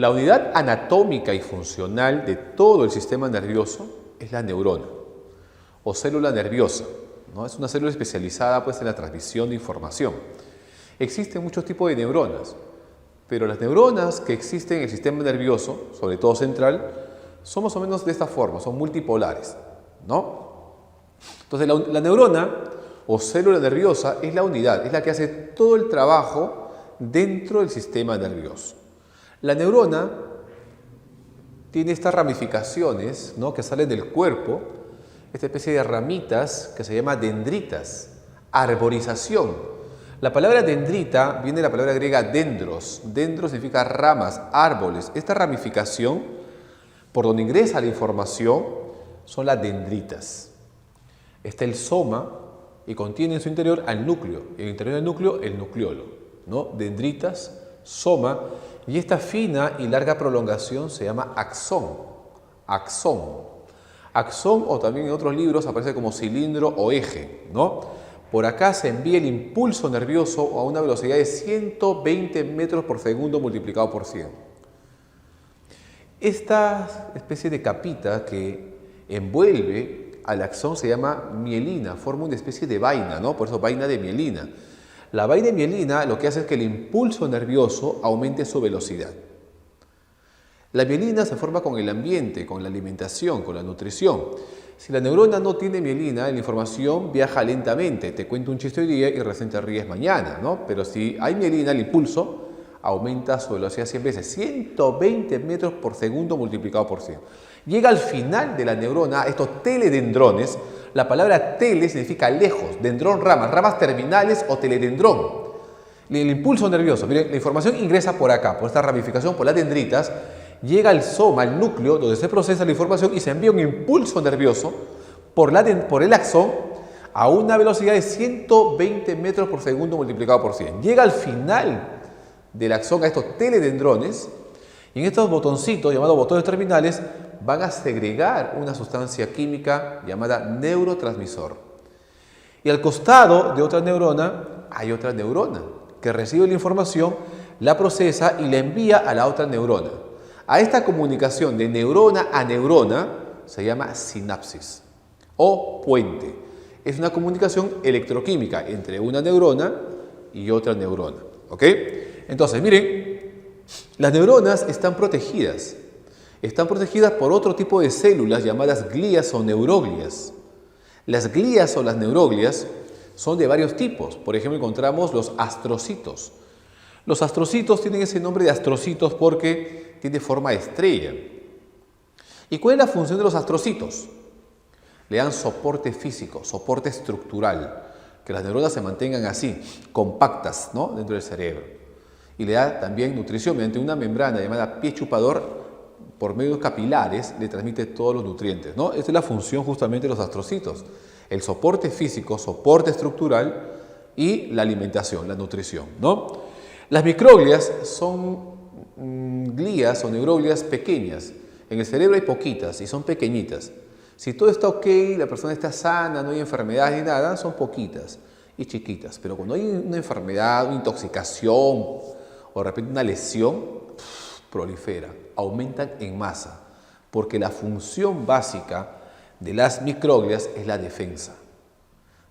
La unidad anatómica y funcional de todo el sistema nervioso es la neurona o célula nerviosa, ¿no? Es una célula especializada pues, en la transmisión de información. Existen muchos tipos de neuronas, pero las neuronas que existen en el sistema nervioso, sobre todo central, son más o menos de esta forma, son multipolares, ¿no? Entonces la neurona o célula nerviosa es la unidad, es la que hace todo el trabajo dentro del sistema nervioso. La neurona tiene estas ramificaciones, ¿no?, que salen del cuerpo, esta especie de ramitas que se llama dendritas, arborización. La palabra dendrita viene de la palabra griega dendros. Dendros significa ramas, árboles. Esta ramificación, por donde ingresa la información, son las dendritas. Está el soma y contiene en su interior al núcleo. En el interior del núcleo, el nucleolo, ¿no? Dendritas, soma. Y esta fina y larga prolongación se llama axón. Axón. Axón, o también en otros libros, aparece como cilindro o eje, ¿no? Por acá se envía el impulso nervioso a una velocidad de 120 metros por segundo multiplicado por 100. Esta especie de capita que envuelve al axón se llama mielina, forma una especie de vaina, ¿no? Por eso vaina de mielina. La vaina de mielina lo que hace es que el impulso nervioso aumente su velocidad. La mielina se forma con el ambiente, con la alimentación, con la nutrición. Si la neurona no tiene mielina, la información viaja lentamente. Te cuento un chiste hoy día y recién te ríes mañana, ¿no? Pero si hay mielina, el impulso aumenta su velocidad 100 veces, 120 metros por segundo multiplicado por 100. Llega al final de la neurona, estos teledendrones. La palabra tele significa lejos, dendrón ramas, ramas terminales o teledendrón. El impulso nervioso, miren, la información ingresa por acá, por esta ramificación, por las dendritas, llega al soma, al núcleo, donde se procesa la información y se envía un impulso nervioso por el axón a una velocidad de 120 metros por segundo multiplicado por 100. Llega al final del axón a estos teledendrones y en estos botoncitos, llamados botones terminales, van a segregar una sustancia química llamada neurotransmisor. Y al costado de otra neurona hay otra neurona que recibe la información, la procesa y la envía a la otra neurona. A esta comunicación de neurona a neurona se llama sinapsis o puente. Es una comunicación electroquímica entre una neurona y otra neurona. ¿Ok? Entonces, miren, las neuronas están protegidas. Están protegidas por otro tipo de células llamadas glías o neuroglias. Las glías o las neuroglias son de varios tipos. Por ejemplo, encontramos los astrocitos. Los astrocitos tienen ese nombre de astrocitos porque tiene forma de estrella. ¿Y cuál es la función de los astrocitos? Le dan soporte físico, soporte estructural, que las neuronas se mantengan así, compactas, ¿no?, dentro del cerebro. Y le da también nutrición mediante una membrana llamada pie chupador. Por medio de capilares le transmite todos los nutrientes, ¿no? Esta es la función justamente de los astrocitos. El soporte físico, soporte estructural y la alimentación, la nutrición, ¿no? Las microglias son glías o neuroglias pequeñas. En el cerebro hay poquitas y son pequeñitas. Si todo está ok, la persona está sana, no hay enfermedades ni nada, son poquitas y chiquitas. Pero cuando hay una enfermedad, una intoxicación o de repente una lesión, prolifera, aumentan en masa, porque la función básica de las microglias es la defensa.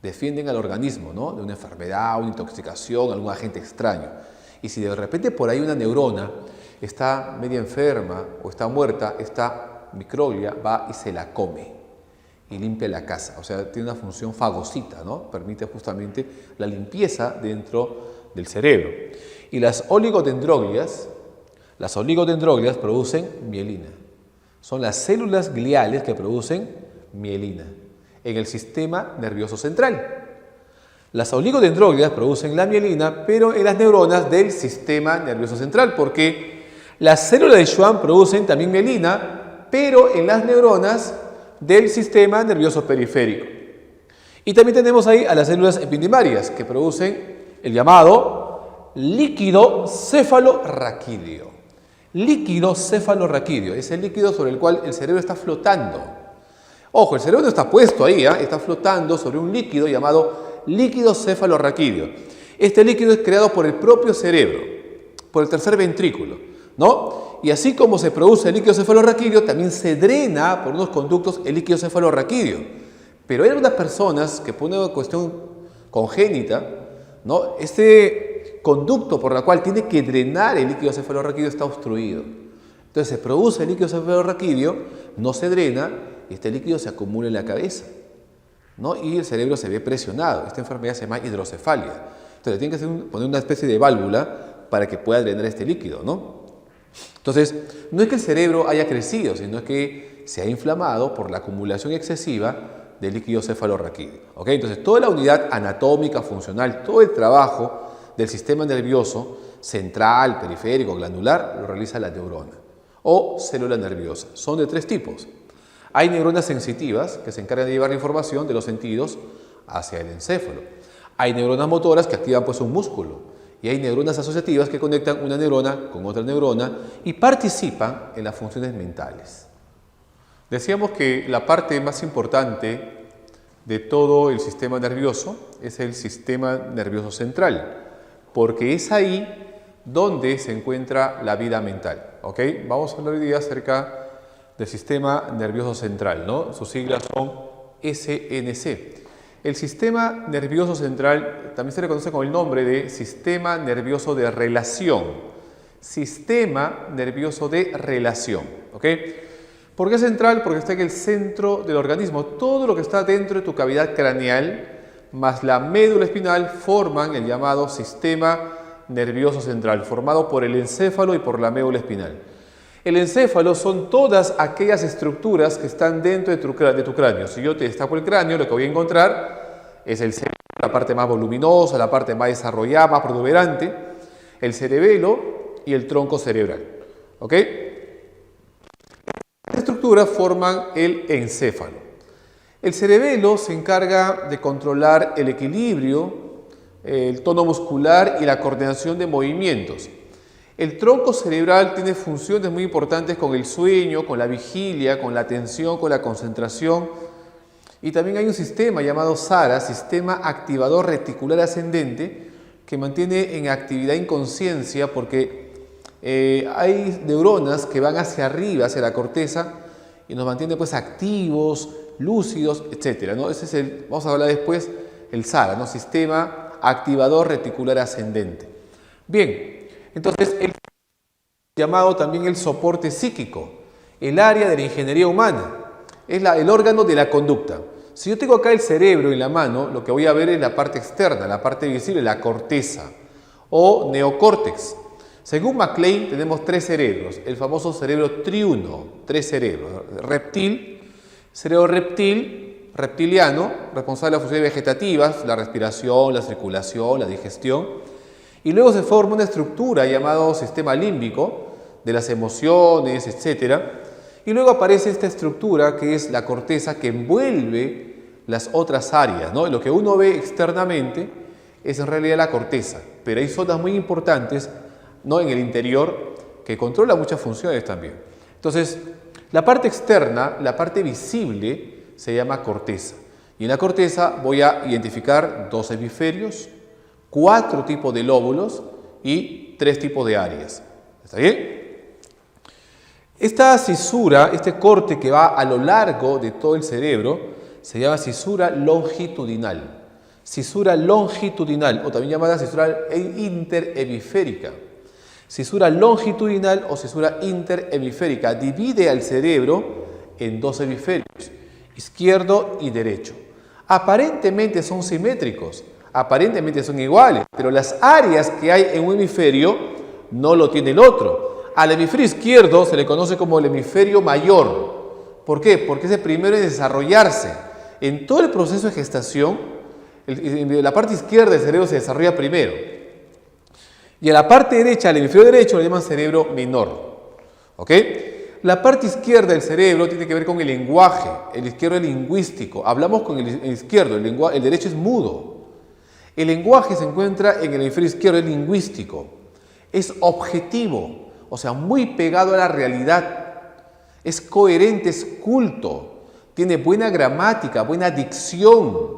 Defienden al organismo, ¿no?, de una enfermedad, una intoxicación, algún agente extraño. Y si de repente por ahí una neurona está media enferma o está muerta, esta microglia va y se la come y limpia la casa. O sea, tiene una función fagocita, ¿no? Permite justamente la limpieza dentro del cerebro. Y las oligodendroglias producen mielina. Son las células gliales que producen mielina en el sistema nervioso central. Las oligodendroglias producen la mielina, pero en las neuronas del sistema nervioso central, porque las células de Schwann producen también mielina, pero en las neuronas del sistema nervioso periférico. Y también tenemos ahí a las células epidimarias, que producen el llamado líquido cefalorraquídeo. Líquido cefalorraquídeo es el líquido sobre el cual el cerebro está flotando. Ojo, el cerebro no está puesto ahí, está flotando sobre un líquido llamado líquido cefalorraquídeo. Este líquido es creado por el propio cerebro, por el tercer ventrículo. ¿no? Y así como se produce el líquido cefalorraquídeo, también se drena por unos conductos el líquido cefalorraquídeo. Pero hay algunas personas que por una cuestión congénita, ¿no? Este conducto por el cual tiene que drenar el líquido cefalorraquídeo está obstruido. Entonces se produce el líquido cefalorraquídeo, no se drena y este líquido se acumula en la cabeza, ¿no? Y el cerebro se ve presionado. Esta enfermedad se llama hidrocefalia. Entonces tienen que poner una especie de válvula para que pueda drenar este líquido, ¿no? Entonces, no es que el cerebro haya crecido, sino que se ha inflamado por la acumulación excesiva de líquido cefalorraquídeo. ¿Ok? Entonces, toda la unidad anatómica, funcional, todo el trabajo del sistema nervioso central, periférico, glandular, lo realiza la neurona o célula nerviosa. Son de tres tipos. Hay neuronas sensitivas que se encargan de llevar la información de los sentidos hacia el encéfalo. Hay neuronas motoras que activan pues un músculo. Y hay neuronas asociativas que conectan una neurona con otra neurona y participan en las funciones mentales. Decíamos que la parte más importante de todo el sistema nervioso es el sistema nervioso central, porque es ahí donde se encuentra la vida mental. ¿Ok? Vamos a hablar hoy día acerca del sistema nervioso central, ¿no? Sus siglas son SNC. El sistema nervioso central también se le conoce con el nombre de sistema nervioso de relación. Sistema nervioso de relación. ¿Ok? ¿Por qué central? Porque está en el centro del organismo. Todo lo que está dentro de tu cavidad craneal más la médula espinal forman el llamado sistema nervioso central, formado por el encéfalo y por la médula espinal. El encéfalo son todas aquellas estructuras que están dentro de tu cráneo. Si yo te destaco el cráneo, lo que voy a encontrar es el cerebro, la parte más voluminosa, la parte más desarrollada, más protuberante, el cerebelo y el tronco cerebral. ¿Ok? Estas estructuras forman el encéfalo. El cerebelo se encarga de controlar el equilibrio, el tono muscular y la coordinación de movimientos. El tronco cerebral tiene funciones muy importantes con el sueño, con la vigilia, con la atención, con la concentración. Y también hay un sistema llamado SARA, Sistema Activador Reticular Ascendente, que mantiene en actividad inconsciencia porque hay neuronas que van hacia arriba, hacia la corteza, y nos mantiene pues activos, lúcidos, etc., ¿no? Ese es vamos a hablar después, el SARA, ¿no? Sistema Activador Reticular Ascendente. Bien. Entonces, el llamado también el soporte psíquico, el área de la ingeniería humana, es el órgano de la conducta. Si yo tengo acá el cerebro en la mano, lo que voy a ver es la parte externa, la parte visible, la corteza o neocórtex. Según MacLean, tenemos tres cerebros, el famoso cerebro triuno, tres cerebros, cerebro reptiliano, responsable de las funciones vegetativas, la respiración, la circulación, la digestión. Y luego se forma una estructura llamada sistema límbico, de las emociones, etc. Y luego aparece esta estructura que es la corteza que envuelve las otras áreas, ¿no? Lo que uno ve externamente es en realidad la corteza, pero hay zonas muy importantes, ¿no?, en el interior que controlan muchas funciones también. Entonces, la parte externa, la parte visible, se llama corteza. Y en la corteza voy a identificar dos hemisferios, 4 tipos de lóbulos y 3 tipos de áreas. ¿Está bien? Esta cisura, este corte que va a lo largo de todo el cerebro, se llama cisura longitudinal. Cisura longitudinal, o también llamada cisura interhemisférica. Cisura longitudinal o cisura interhemisférica divide al cerebro en dos hemisferios, izquierdo y derecho. Aparentemente son simétricos. Aparentemente son iguales, pero las áreas que hay en un hemisferio no lo tiene el otro. Al hemisferio izquierdo se le conoce como el hemisferio mayor. ¿Por qué? Porque es el primero en desarrollarse. En todo el proceso de gestación, la parte izquierda del cerebro se desarrolla primero. Y a la parte derecha, al hemisferio derecho, le llaman cerebro menor. ¿Ok? La parte izquierda del cerebro tiene que ver con el lenguaje. El izquierdo es lingüístico. Hablamos con el izquierdo, el derecho es mudo. El lenguaje se encuentra en el hemisferio izquierdo, es lingüístico, es objetivo, o sea, muy pegado a la realidad, es coherente, es culto, tiene buena gramática, buena dicción,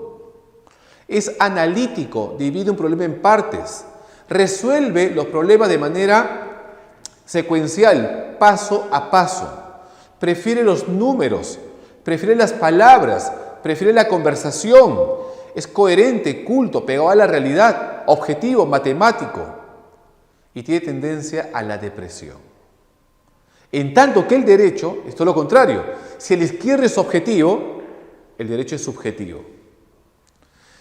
es analítico, divide un problema en partes, resuelve los problemas de manera secuencial, paso a paso. Prefiere los números, prefiere las palabras, prefiere la conversación. Es coherente, culto, pegado a la realidad, objetivo, matemático. Y tiene tendencia a la depresión. En tanto que el derecho es todo lo contrario. Si el izquierdo es objetivo, el derecho es subjetivo.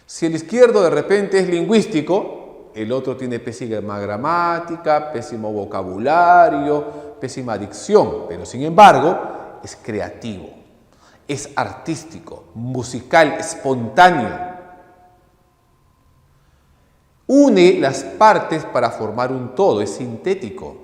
Si el izquierdo de repente es lingüístico, el otro tiene pésima gramática, pésimo vocabulario, pésima dicción, pero sin embargo es creativo, es artístico, musical, espontáneo. Une las partes para formar un todo, es sintético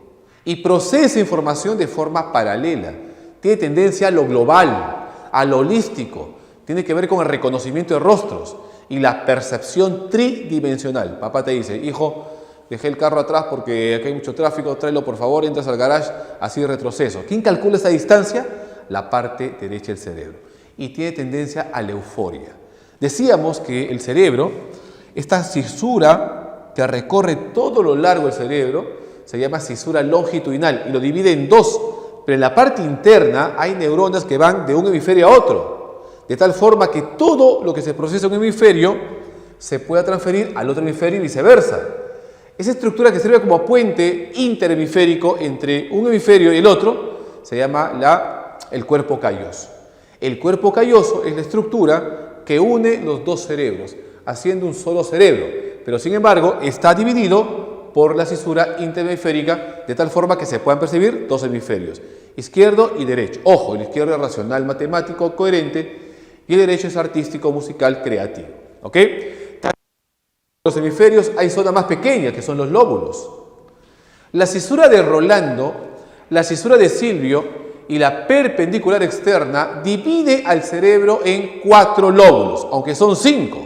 y procesa información de forma paralela. Tiene tendencia a lo global, a lo holístico, tiene que ver con el reconocimiento de rostros y la percepción tridimensional. Papá te dice, hijo, dejé el carro atrás porque aquí hay mucho tráfico, tráelo por favor, entras al garage, así retroceso. ¿Quién calcula esa distancia? La parte derecha del cerebro. Y tiene tendencia a la euforia. Decíamos que el cerebro, esta cisura que recorre todo lo largo del cerebro, se llama cisura longitudinal y lo divide en dos. Pero en la parte interna hay neuronas que van de un hemisferio a otro. De tal forma que todo lo que se procesa en un hemisferio se pueda transferir al otro hemisferio y viceversa. Esa estructura que sirve como puente interhemisférico entre un hemisferio y el otro se llama el cuerpo calloso. El cuerpo calloso es la estructura que une los dos cerebros, haciendo un solo cerebro, pero sin embargo está dividido por la cisura interhemisférica de tal forma que se puedan percibir dos hemisferios, izquierdo y derecho. Ojo, el izquierdo es racional, matemático, coherente, y el derecho es artístico, musical, creativo. ¿Ok? En los hemisferios hay zonas más pequeñas, que son los lóbulos. La cisura de Rolando, la cisura de Silvio y la perpendicular externa divide al cerebro en 4 lóbulos, aunque son 5.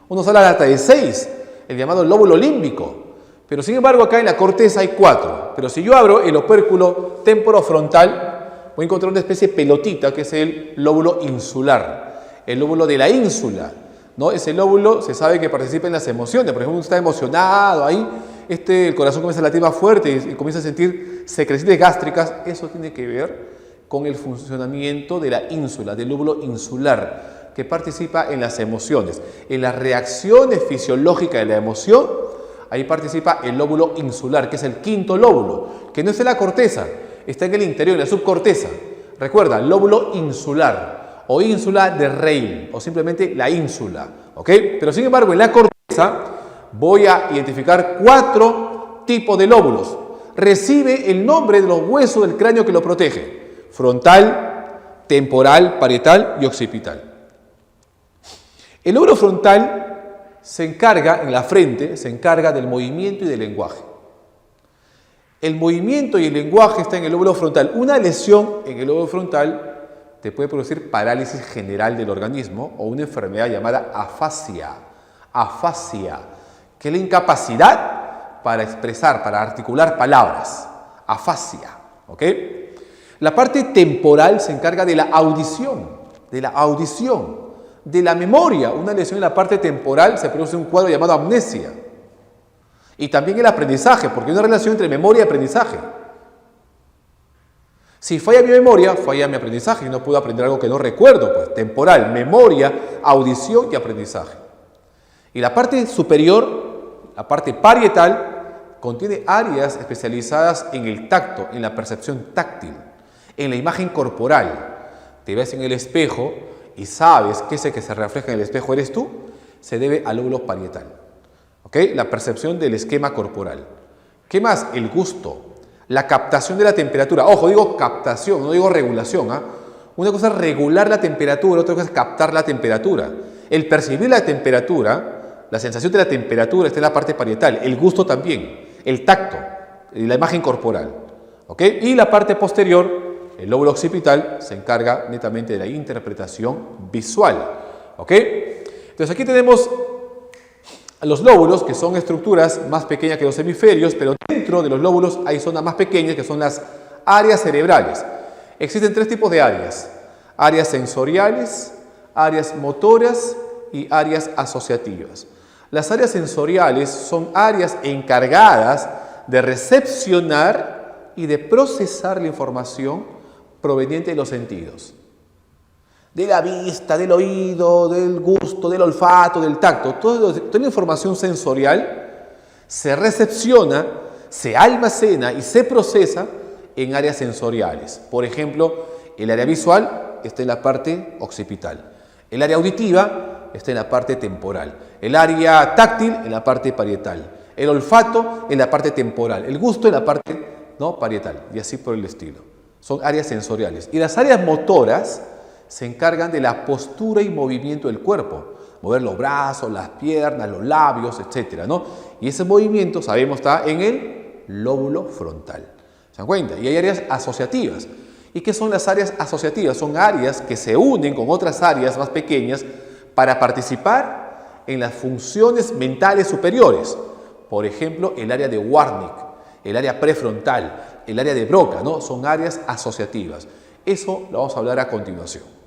Uno sale hasta de 6, el llamado lóbulo límbico. Pero sin embargo acá en la corteza hay 4. Pero si yo abro el opérculo temporofrontal, voy a encontrar una especie de pelotita que es el lóbulo insular. El lóbulo de la ínsula, ¿no? Ese lóbulo se sabe que participa en las emociones. Por ejemplo, uno está emocionado ahí, el corazón comienza a latir más fuerte y comienza a sentir secreciones gástricas. Eso tiene que ver con el funcionamiento de la ínsula, del lóbulo insular, que participa en las emociones. En las reacciones fisiológicas de la emoción, ahí participa el lóbulo insular, que es el quinto lóbulo, que no es en la corteza, está en el interior, en la subcorteza. Recuerda, lóbulo insular o ínsula de Rey, o simplemente la ínsula, ¿ok? Pero sin embargo, en la corteza voy a identificar 4 tipos de lóbulos. Recibe el nombre de los huesos del cráneo que lo protege: frontal, temporal, parietal y occipital. El lóbulo frontal se encarga, en la frente, se encarga del movimiento y del lenguaje. El movimiento y el lenguaje está en el lóbulo frontal. Una lesión en el lóbulo frontal te puede producir parálisis general del organismo o una enfermedad llamada afasia. Afasia, que es la incapacidad para expresar, para articular palabras. Afasia, ¿ok? La parte temporal se encarga de la audición, de la memoria. Una lesión en la parte temporal se produce un cuadro llamado amnesia. Y también el aprendizaje, porque hay una relación entre memoria y aprendizaje. Si falla mi memoria, falla mi aprendizaje y no puedo aprender algo que no recuerdo, pues temporal, memoria, audición y aprendizaje. Y la parte superior, la parte parietal, contiene áreas especializadas en el tacto, en la percepción táctil, en la imagen corporal. Te ves en el espejo y sabes que ese que se refleja en el espejo eres tú, se debe al lóbulo parietal. ¿Ok? La percepción del esquema corporal. ¿Qué más? El gusto. La captación de la temperatura. Ojo, digo captación, no digo regulación. Una cosa es regular la temperatura, otra cosa es captar la temperatura. El percibir la temperatura, la sensación de la temperatura está en la parte parietal. El gusto también. El tacto, la imagen corporal. ¿Ok? Y la parte posterior, el lóbulo occipital, se encarga netamente de la interpretación visual. ¿Ok? Entonces aquí tenemos los lóbulos, que son estructuras más pequeñas que los hemisferios, pero dentro de los lóbulos hay zonas más pequeñas que son las áreas cerebrales. Existen 3 tipos de áreas: áreas sensoriales, áreas motoras y áreas asociativas. Las áreas sensoriales son áreas encargadas de recepcionar y de procesar la información proveniente de los sentidos. De la vista, del oído, del gusto, del olfato, del tacto. Toda la información sensorial se recepciona, se almacena y se procesa en áreas sensoriales. Por ejemplo, el área visual está en la parte occipital. El área auditiva está en la parte temporal. El área táctil en la parte parietal. El olfato en la parte temporal. El gusto en la parte parietal. Y así por el estilo. Son áreas sensoriales. Y las áreas motoras se encargan de la postura y movimiento del cuerpo. Mover los brazos, las piernas, los labios, etc. Y ese movimiento, sabemos, está en el lóbulo frontal. ¿Se dan cuenta? Y hay áreas asociativas. ¿Y qué son las áreas asociativas? Son áreas que se unen con otras áreas más pequeñas para participar en las funciones mentales superiores. Por ejemplo, el área de Wernicke, el área prefrontal, el área de Broca, Son áreas asociativas. Eso lo vamos a hablar a continuación.